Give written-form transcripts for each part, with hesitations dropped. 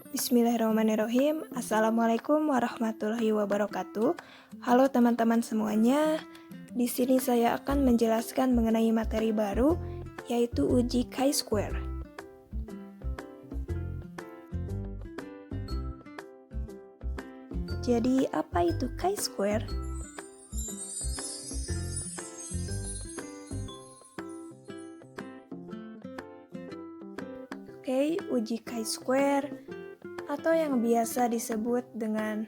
Bismillahirrahmanirrahim. Assalamualaikum warahmatullahi wabarakatuh. Halo teman-teman semuanya. Di sini saya akan menjelaskan mengenai materi baru, yaitu uji chi-square. Jadi, apa itu chi-square? Oke, uji chi-square atau yang biasa disebut dengan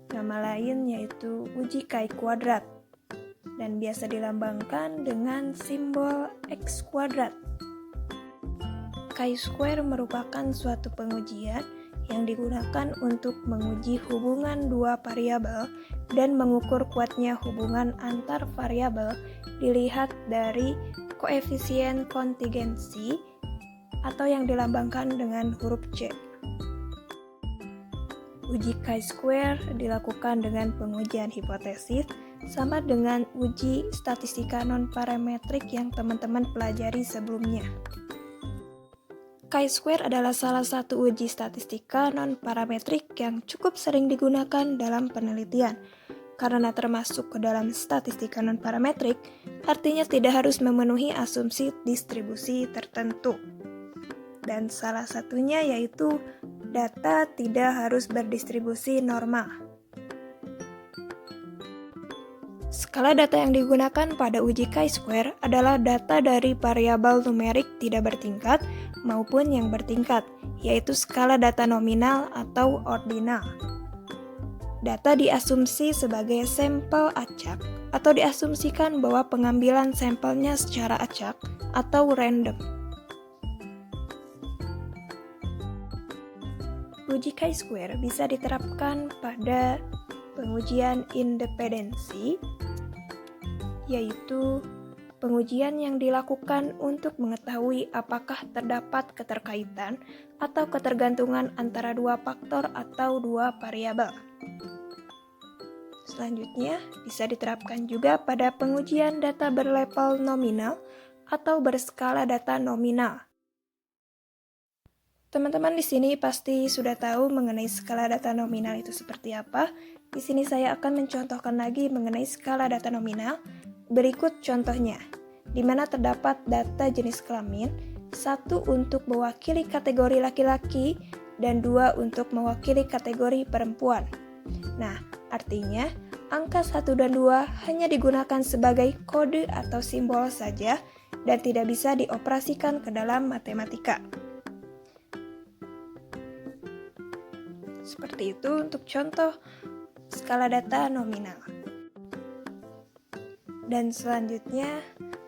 nama lain yaitu uji chi kuadrat dan biasa dilambangkan dengan simbol x kuadrat. Chi-square merupakan suatu pengujian yang digunakan untuk menguji hubungan dua variabel dan mengukur kuatnya hubungan antar variabel dilihat dari koefisien kontingensi atau yang dilambangkan dengan huruf C. Uji chi-square dilakukan dengan pengujian hipotesis sama dengan uji statistika non-parametrik yang teman-teman pelajari sebelumnya. Chi-square adalah salah satu uji statistika non-parametrik yang cukup sering digunakan dalam penelitian. Karena termasuk ke dalam statistika non-parametrik, artinya tidak harus memenuhi asumsi distribusi tertentu. Dan salah satunya yaitu data tidak harus berdistribusi normal. Skala data yang digunakan pada uji chi-square adalah data dari variabel numerik tidak bertingkat maupun yang bertingkat, yaitu skala data nominal atau ordinal. Data diasumsi sebagai sampel acak atau diasumsikan bahwa pengambilan sampelnya secara acak atau random. Uji chi-square bisa diterapkan pada pengujian independensi, yaitu pengujian yang dilakukan untuk mengetahui apakah terdapat keterkaitan atau ketergantungan antara dua faktor atau dua variabel. Selanjutnya, bisa diterapkan juga pada pengujian data berlevel nominal atau berskala data nominal. Teman-teman di sini pasti sudah tahu mengenai skala data nominal itu seperti apa. Di sini saya akan mencontohkan lagi mengenai skala data nominal. Berikut contohnya, di mana terdapat data jenis kelamin, 1 untuk mewakili kategori laki-laki dan 2 untuk mewakili kategori perempuan. Nah, artinya angka 1 dan 2 hanya digunakan sebagai kode atau simbol saja dan tidak bisa dioperasikan ke dalam matematika. Seperti itu untuk contoh skala data nominal. Dan selanjutnya,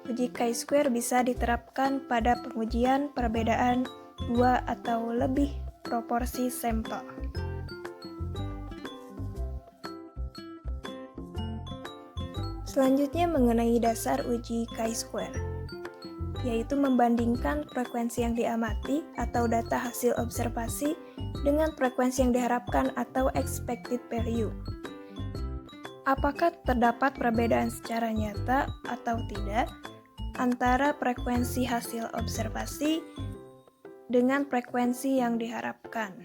uji chi-square bisa diterapkan pada pengujian perbedaan dua atau lebih proporsi sampel. Selanjutnya mengenai dasar uji chi-square, yaitu membandingkan frekuensi yang diamati atau data hasil observasi dengan frekuensi yang diharapkan atau expected value. Apakah terdapat perbedaan secara nyata atau tidak antara frekuensi hasil observasi dengan frekuensi yang diharapkan?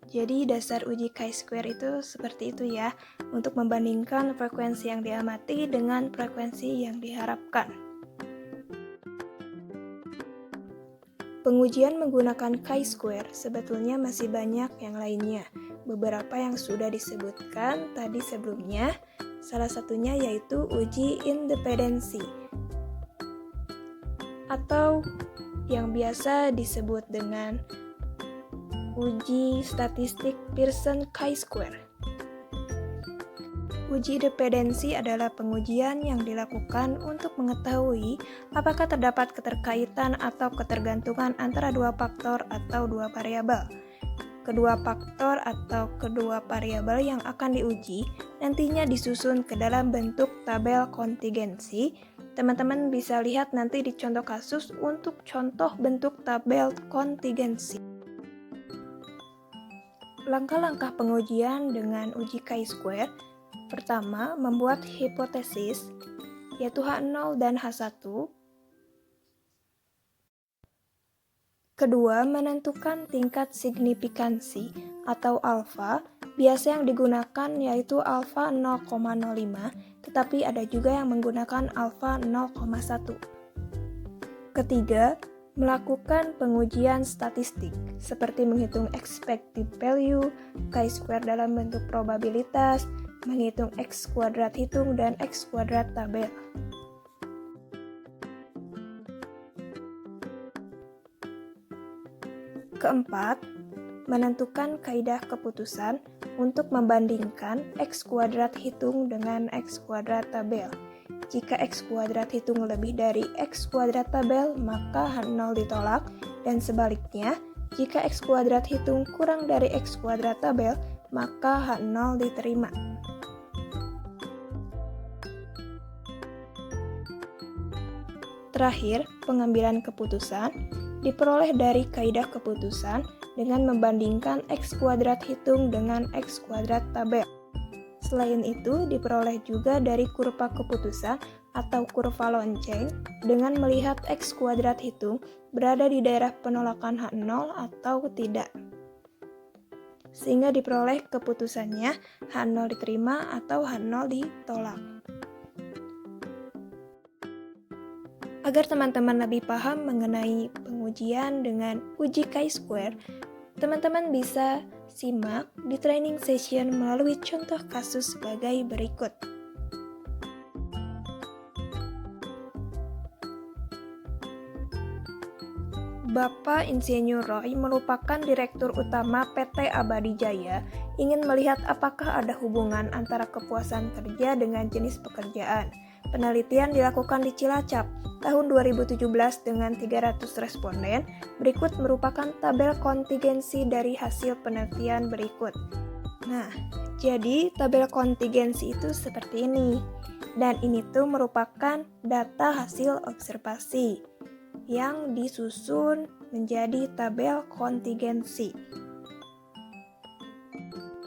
Jadi dasar uji chi-square itu seperti itu ya, untuk membandingkan frekuensi yang diamati dengan frekuensi yang diharapkan. Pengujian menggunakan chi-square sebetulnya masih banyak yang lainnya. Beberapa yang sudah disebutkan tadi sebelumnya, salah satunya yaitu uji independensi atau yang biasa disebut dengan uji statistik Pearson chi-square. Uji dependensi adalah pengujian yang dilakukan untuk mengetahui apakah terdapat keterkaitan atau ketergantungan antara dua faktor atau dua variabel. Kedua faktor atau kedua variabel yang akan diuji nantinya disusun ke dalam bentuk tabel kontingensi. Teman-teman bisa lihat nanti di contoh kasus untuk contoh bentuk tabel kontingensi. Langkah-langkah pengujian dengan uji chi-square. Pertama, membuat hipotesis, yaitu H0 dan H1. Kedua, menentukan tingkat signifikansi atau alfa. Biasa yang digunakan yaitu alfa 0,05, tetapi ada juga yang menggunakan alfa 0,1. Ketiga, melakukan pengujian statistik, seperti menghitung expected value, chi-square dalam bentuk probabilitas, menghitung X kuadrat hitung, dan X kuadrat tabel. Keempat, menentukan kaidah keputusan untuk membandingkan X kuadrat hitung dengan X kuadrat tabel. Jika X kuadrat hitung lebih dari X kuadrat tabel, maka H0 ditolak, dan sebaliknya, jika X kuadrat hitung kurang dari X kuadrat tabel, maka H0 diterima. Terakhir, pengambilan keputusan diperoleh dari kaidah keputusan dengan membandingkan X kuadrat hitung dengan X kuadrat tabel. Selain itu, diperoleh juga dari kurva keputusan atau kurva lonceng dengan melihat X kuadrat hitung berada di daerah penolakan H0 atau tidak. Sehingga diperoleh keputusannya H0 diterima atau H0 ditolak. Agar teman-teman lebih paham mengenai pengujian dengan uji chi-square, teman-teman bisa simak di training session melalui contoh kasus sebagai berikut. Bapak Insinyur Roy merupakan Direktur Utama PT Abadi Jaya, ingin melihat apakah ada hubungan antara kepuasan kerja dengan jenis pekerjaan. Penelitian dilakukan di Cilacap tahun 2017 dengan 300 responden. Berikut merupakan tabel kontingensi dari hasil penelitian berikut. Nah, jadi tabel kontingensi itu seperti ini. Dan ini tuh merupakan data hasil observasi yang disusun menjadi tabel kontingensi.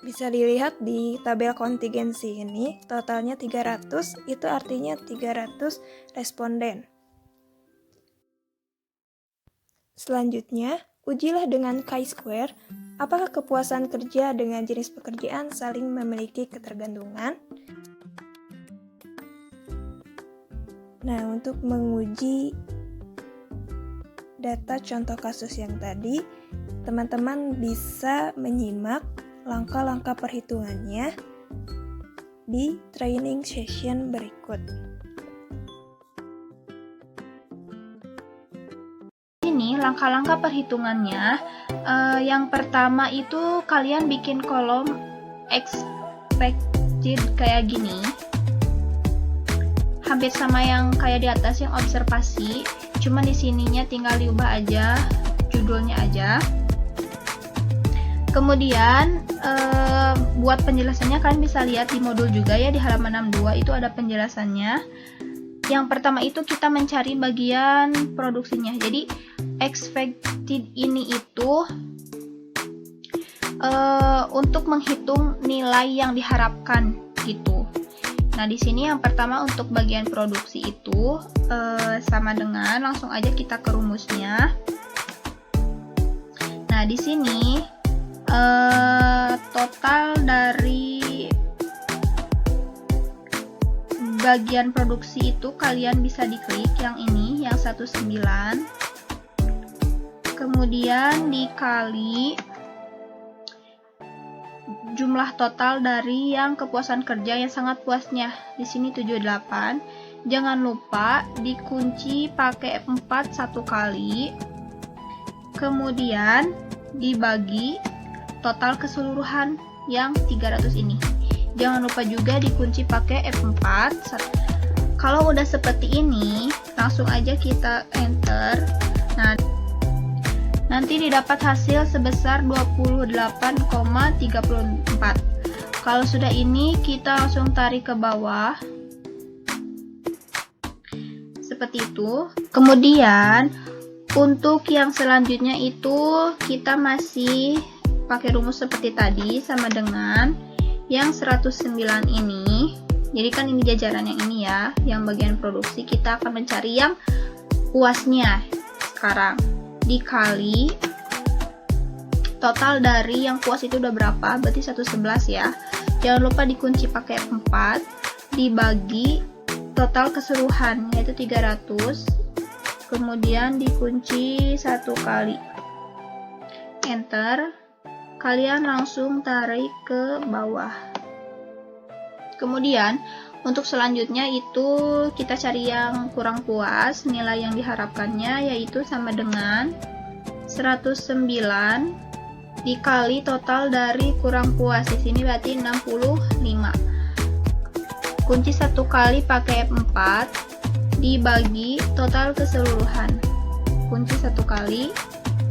Bisa dilihat di tabel kontingensi ini, totalnya 300, itu artinya 300 responden. Selanjutnya, ujilah dengan chi-square, apakah kepuasan kerja dengan jenis pekerjaan saling memiliki ketergantungan? Nah, untuk menguji data contoh kasus yang tadi, teman-teman bisa menyimak langkah-langkah perhitungannya di training session berikut. Ini langkah-langkah perhitungannya. Yang pertama itu kalian bikin kolom expected kayak gini, hampir sama yang kayak di atas yang observasi, cuman di sininya tinggal diubah aja judulnya aja. Kemudian buat penjelasannya kalian bisa lihat di modul juga ya, di halaman 62 itu ada penjelasannya. Yang pertama itu kita mencari bagian produksinya. Jadi expected ini itu untuk menghitung nilai yang diharapkan gitu. Nah, di sini yang pertama untuk bagian produksi itu sama dengan, langsung aja kita ke rumusnya. Nah, di sini total dari bagian produksi itu kalian bisa diklik yang ini, yang 19, kemudian dikali jumlah total dari yang kepuasan kerja yang sangat puasnya, di sini 78. Jangan lupa dikunci pakai 4 satu kali, kemudian dibagi total keseluruhan yang 300 ini. Jangan lupa juga dikunci pakai F4. Kalau udah seperti ini, langsung aja kita enter. Nah, nanti didapat hasil sebesar 28,34. Kalau sudah ini, kita langsung tarik ke bawah. Seperti itu. Kemudian, untuk yang selanjutnya itu kita masih pakai rumus seperti tadi, sama dengan yang 109 ini. Jadi kan ini jajaran yang ini ya, yang bagian produksi. Kita akan mencari yang puasnya sekarang. dikali total dari yang puas itu udah berapa, berarti 111 ya. Jangan lupa dikunci pakai F4 dibagi total keseluruhan yaitu 300, kemudian dikunci 1 kali, enter. Kalian langsung tarik ke bawah. Kemudian untuk selanjutnya itu kita cari yang kurang puas, nilai yang diharapkannya yaitu sama dengan 109 dikali total dari kurang puas, di sini berarti 65. Kunci 1 kali pakai F4 dibagi total keseluruhan. Kunci 1 kali,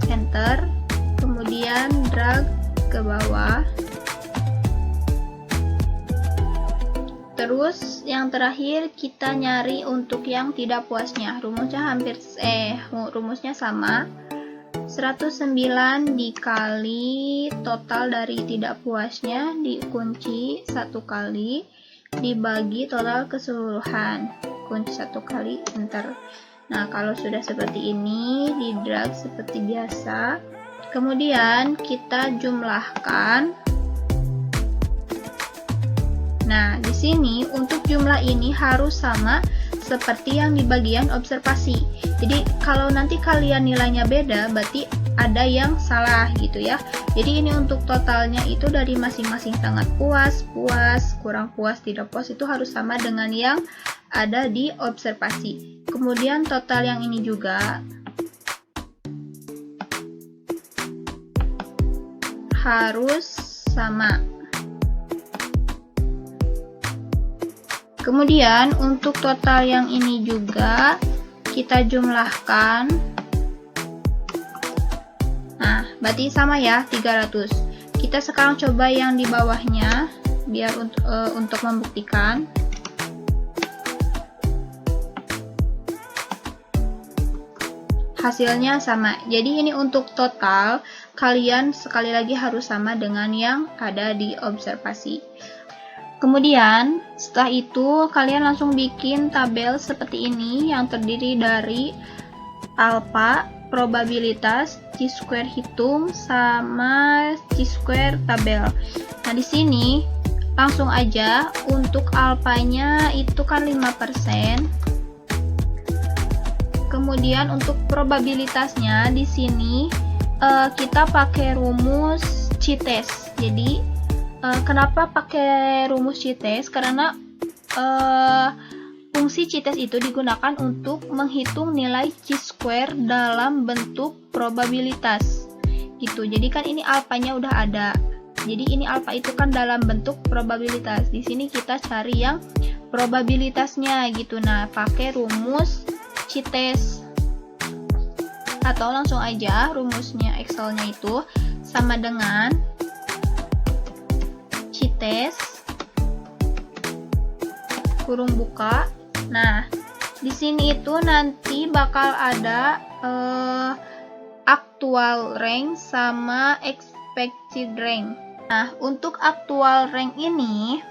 enter, kemudian drag ke bawah. Terus yang terakhir kita nyari untuk yang tidak puasnya. Rumusnya sama. 109 dikali total dari tidak puasnya dikunci 1 kali dibagi total keseluruhan, kunci 1 kali, enter. Nah, kalau sudah seperti ini, di drag seperti biasa. Kemudian kita jumlahkan. Nah, di sini untuk jumlah ini harus sama seperti yang di bagian observasi. Jadi kalau nanti kalian nilainya beda, berarti ada yang salah gitu ya. Jadi ini untuk totalnya itu dari masing-masing sangat puas, puas, kurang puas, tidak puas itu harus sama dengan yang ada di observasi. Kemudian total yang ini juga harus sama. Kemudian untuk total yang ini juga kita jumlahkan. Nah, berarti sama ya, 300. Kita sekarang coba yang di bawahnya biar untuk membuktikan. Hasilnya sama. Jadi ini untuk total, kalian sekali lagi harus sama dengan yang ada di observasi. Kemudian setelah itu kalian langsung bikin tabel seperti ini yang terdiri dari alfa, probabilitas, chi-square hitung, sama chi-square tabel. Nah, di sini langsung aja untuk alfanya itu kan 5%. Kemudian untuk probabilitasnya di sini kita pakai rumus chi-test. Jadi kenapa pakai rumus chi-test? Karena fungsi chi-test itu digunakan untuk menghitung nilai chi-square dalam bentuk probabilitas. Gitu. Jadi kan ini alfanya udah ada. Jadi ini alfa itu kan dalam bentuk probabilitas. Di sini kita cari yang probabilitasnya gitu. Nah, pakai rumus chi-test. Atau langsung aja rumusnya Excel-nya itu sama dengan chi-test kurung buka. Nah, di sini itu nanti bakal ada actual rank sama expected rank. Nah, untuk actual rank ini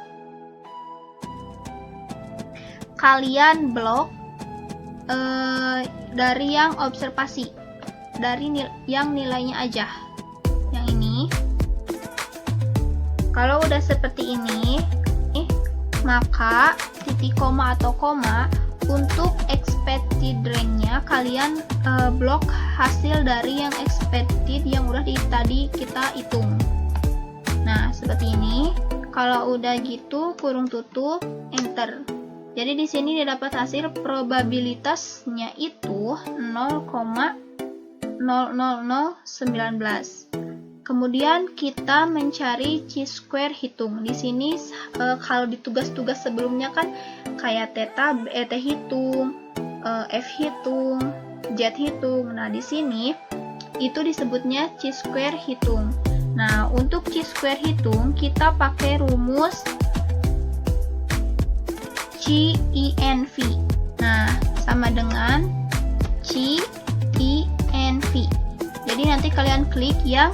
kalian blok dari yang observasi, dari yang nilainya aja. Yang ini. Kalau udah seperti ini, maka titik koma atau koma untuk expected rank-nya kalian blok hasil dari yang expected yang udah tadi kita hitung. Nah, seperti ini. Kalau udah gitu, kurung tutup, enter. Jadi di sini didapat hasil probabilitasnya itu 0,00019. Kemudian kita mencari chi-square hitung. Di sini kalau di tugas-tugas sebelumnya kan kayak theta, t hitung, f hitung, z hitung. Nah, di sini itu disebutnya chi-square hitung. Nah, untuk chi-square hitung kita pakai rumus chi-INV. Nah, sama dengan chi-INV. Jadi nanti kalian klik yang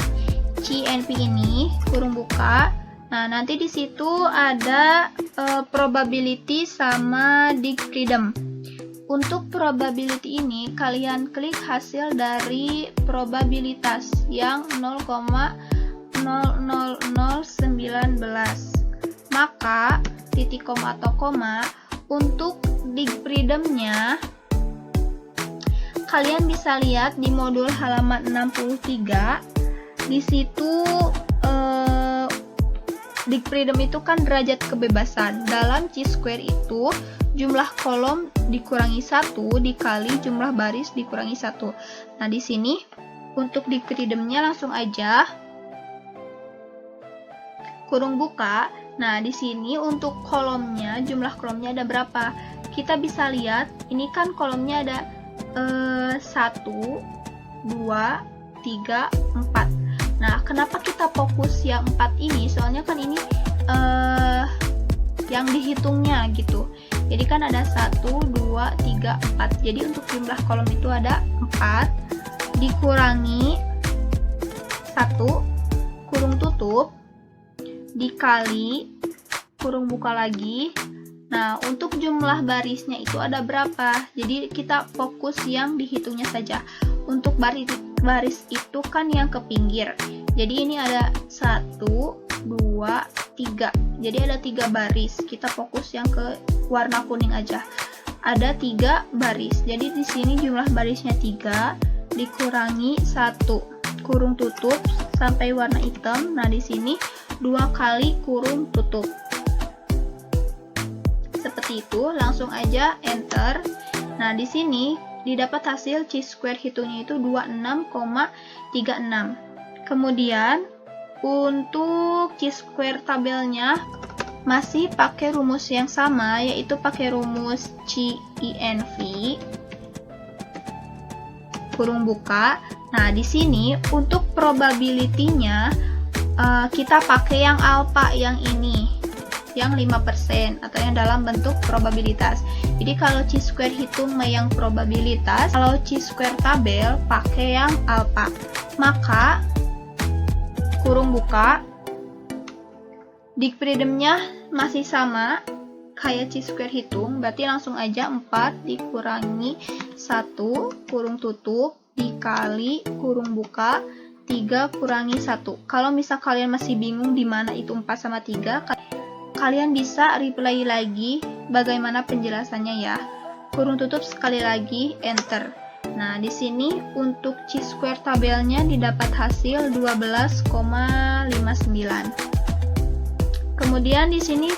chi-INV ini, kurung buka. Nah, nanti di situ ada probability sama degree freedom. Untuk probability ini, kalian klik hasil dari probabilitas yang 0,00019. Maka, titik koma atau koma, untuk digfreedom-nya, kalian bisa lihat di modul halaman 63. Di situ digfreedom itu kan derajat kebebasan. Dalam chi-square itu jumlah kolom dikurangi 1 dikali jumlah baris dikurangi 1. Nah, di sini untuk digfreedom-nya langsung aja kurung buka. Nah, di sini untuk kolomnya, jumlah kolomnya ada berapa? Kita bisa lihat, ini kan kolomnya ada 1, 2, 3, 4. Nah, kenapa kita fokus yang 4 ini? Soalnya kan ini yang dihitungnya gitu. Jadi kan ada 1, 2, 3, 4. Jadi untuk jumlah kolom itu ada 4 dikurangi 1 kurung tutup dikali kurung buka lagi. Nah, untuk jumlah barisnya itu ada berapa? Jadi kita fokus yang dihitungnya saja. Untuk baris itu kan yang ke pinggir. Jadi ini ada 1, 2, 3. Jadi ada 3 baris. Kita fokus yang ke warna kuning aja. Ada 3 baris. Jadi di sini jumlah barisnya 3 dikurangi 1 kurung tutup sampai warna hitam. Nah, di sini 2 kali kurung tutup. Seperti itu, langsung aja enter. Nah, di sini didapat hasil chi-square hitungnya itu 26,36. Kemudian untuk chi-square tabelnya masih pakai rumus yang sama, yaitu pakai rumus chi-inv kurung buka. Nah, di sini untuk probability-nya kita pakai yang alpha yang ini, yang 5% atau yang dalam bentuk probabilitas. Jadi kalau chi-square hitung yang probabilitas, kalau chi-square tabel pakai yang alpha. Maka kurung buka, digfreedom-nya masih sama kayak chi-square hitung, berarti langsung aja 4 dikurangi 1 kurung tutup dikali kurung buka 3 kurangi 1. Kalau misal kalian masih bingung di mana itu 4 sama 3, kalian bisa replay lagi bagaimana penjelasannya ya. Kurung tutup sekali lagi, enter. Nah, di sini untuk chi-square tabelnya didapat hasil 12,59. Kemudian di sini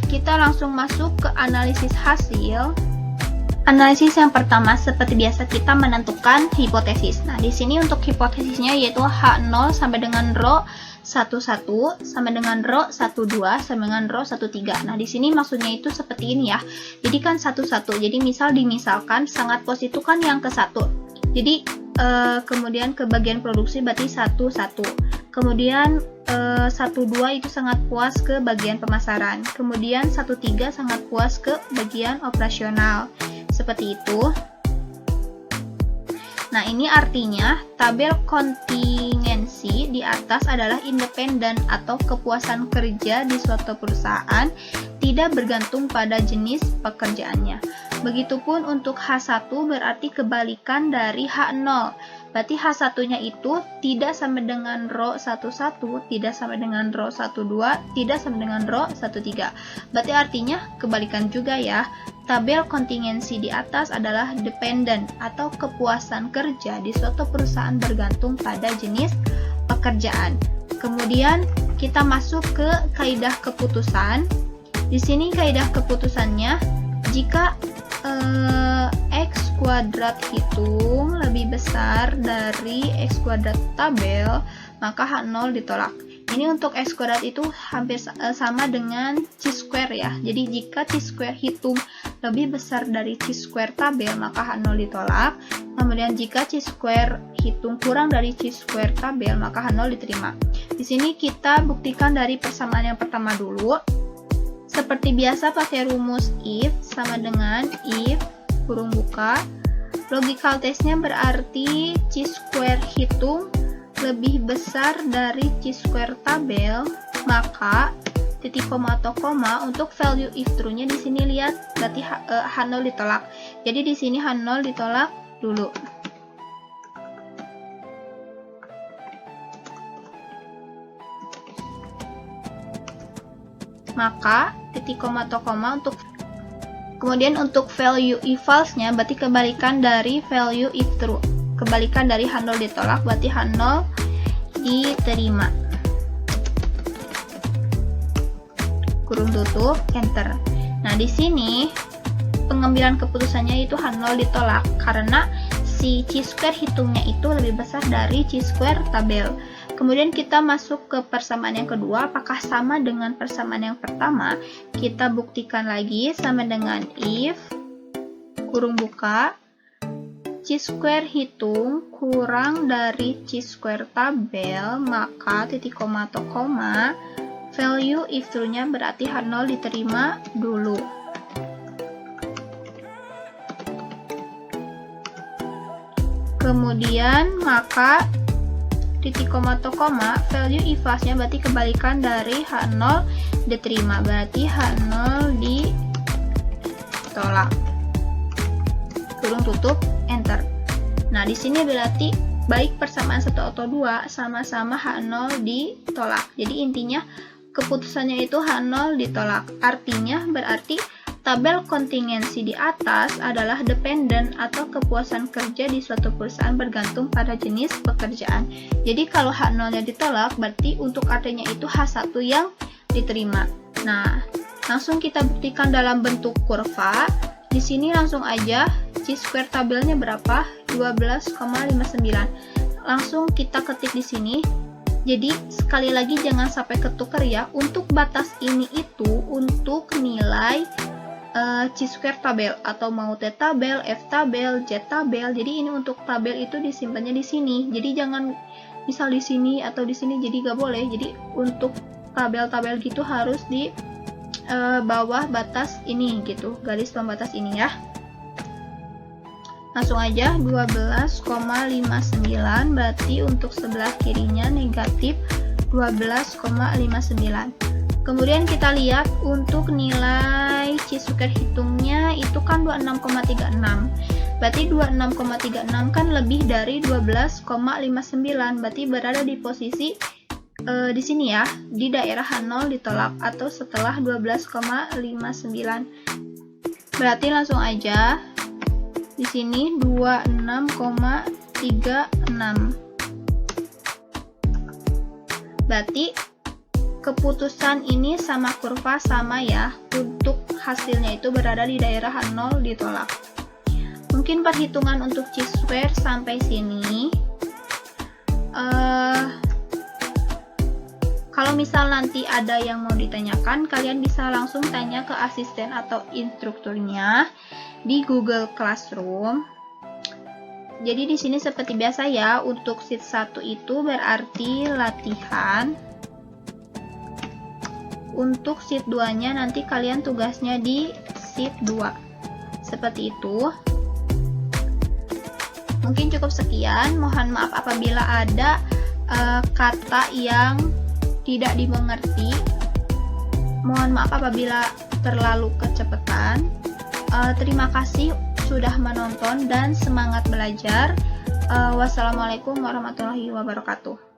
kita langsung masuk ke analisis hasil. Analisis yang pertama, seperti biasa kita menentukan hipotesis. Nah, di sini untuk hipotesisnya yaitu H0 sampai dengan rho 11 sama dengan rho 12 sama dengan rho 13. Nah, di sini maksudnya itu seperti ini ya. Jadi kan 11. Jadi dimisalkan sangat pos itu kan yang ke 1. Jadi kemudian ke bagian produksi berarti 11. Kemudian 12 itu sangat puas ke bagian pemasaran. Kemudian 13 sangat puas ke bagian operasional. Seperti itu. Nah, ini artinya tabel kontingensi di atas adalah independen atau kepuasan kerja di suatu perusahaan tidak bergantung pada jenis pekerjaannya. Begitupun untuk H1 berarti kebalikan dari H0. Berarti H1-nya itu tidak sama dengan rho 11, tidak sama dengan rho 12, tidak sama dengan rho 13. Berarti artinya kebalikan juga ya. Tabel kontingensi di atas adalah dependen atau kepuasan kerja di suatu perusahaan bergantung pada jenis pekerjaan. Kemudian kita masuk ke kaidah keputusan. Di sini kaidah keputusannya, jika X kuadrat hitung lebih besar dari X kuadrat tabel, maka H0 ditolak. Ini untuk X kuadrat itu hampir sama dengan chi-square ya. Jadi jika chi-square hitung lebih besar dari chi-square tabel, maka H0 ditolak. Kemudian jika chi-square hitung kurang dari chi-square tabel, maka H0 diterima. Di sini kita buktikan dari persamaan yang pertama dulu. Seperti biasa pakai rumus if sama dengan if kurung buka. Logical testnya berarti chi-square hitung lebih besar dari chi-square tabel, maka titik koma atau koma. Untuk value if true-nya di sini lihat, berarti H0 ditolak. Jadi di sini H0 ditolak dulu. Maka titik koma atau koma untuk kemudian untuk value if false-nya berarti kebalikan dari value if true. Kebalikan dari H0 ditolak berarti H0 diterima. Kurung tutup, enter. Nah, di sini pengambilan keputusannya itu H0 ditolak karena si chi-square hitungnya itu lebih besar dari chi-square tabel. Kemudian kita masuk ke persamaan yang kedua, apakah sama dengan persamaan yang pertama? Kita buktikan lagi sama dengan if kurung buka chi-square hitung kurang dari chi-square tabel, maka titik koma atau koma value if true-nya berarti H0 diterima dulu. Kemudian maka titik koma atau koma value if false-nya berarti kebalikan dari H0 diterima, berarti H0 ditolak. Kurung tutup, enter. Nah, di sini berarti baik persamaan 1 atau 2 sama-sama H0 ditolak. Jadi intinya keputusannya itu H0 ditolak. Artinya berarti tabel kontingensi di atas adalah dependent atau kepuasan kerja di suatu perusahaan bergantung pada jenis pekerjaan. Jadi kalau H0-nya ditolak berarti untuk artinya itu H1 yang diterima. Nah, langsung kita buktikan dalam bentuk kurva. Di sini langsung aja chi-square tabelnya berapa? 12,59. Langsung kita ketik di sini. Jadi sekali lagi jangan sampai ketukar ya. Untuk batas ini itu untuk nilai chi-square tabel atau mau T tabel, F tabel, Z tabel. Jadi ini untuk tabel itu disimpannya di sini. Jadi jangan misal di sini atau di sini, jadi gak boleh. Jadi untuk tabel-tabel gitu harus di bawah batas ini gitu, garis pembatas ini ya. Langsung aja 12,59 berarti untuk sebelah kirinya negatif 12,59. Kemudian kita lihat untuk nilai chi-square hitungnya itu kan 26,36. Berarti 26,36 kan lebih dari 12,59. Berarti berada di posisi di sini ya, di daerah H0 ditolak atau setelah 12,59. Berarti langsung aja di sini 26,36. Berarti keputusan ini sama kurva sama ya, untuk hasilnya itu berada di daerah H0 ditolak. Mungkin perhitungan untuk chi-square sampai sini. Kalau misal nanti ada yang mau ditanyakan, kalian bisa langsung tanya ke asisten atau instrukturnya di Google Classroom. Jadi di sini seperti biasa ya, untuk sheet 1 itu berarti latihan. Untuk sheet 2-nya nanti kalian tugasnya di sheet 2. Seperti itu. Mungkin cukup sekian. Mohon maaf apabila ada kata yang tidak dimengerti. Mohon maaf apabila terlalu kecepatan. Terima kasih sudah menonton dan semangat belajar. Wassalamualaikum warahmatullahi wabarakatuh.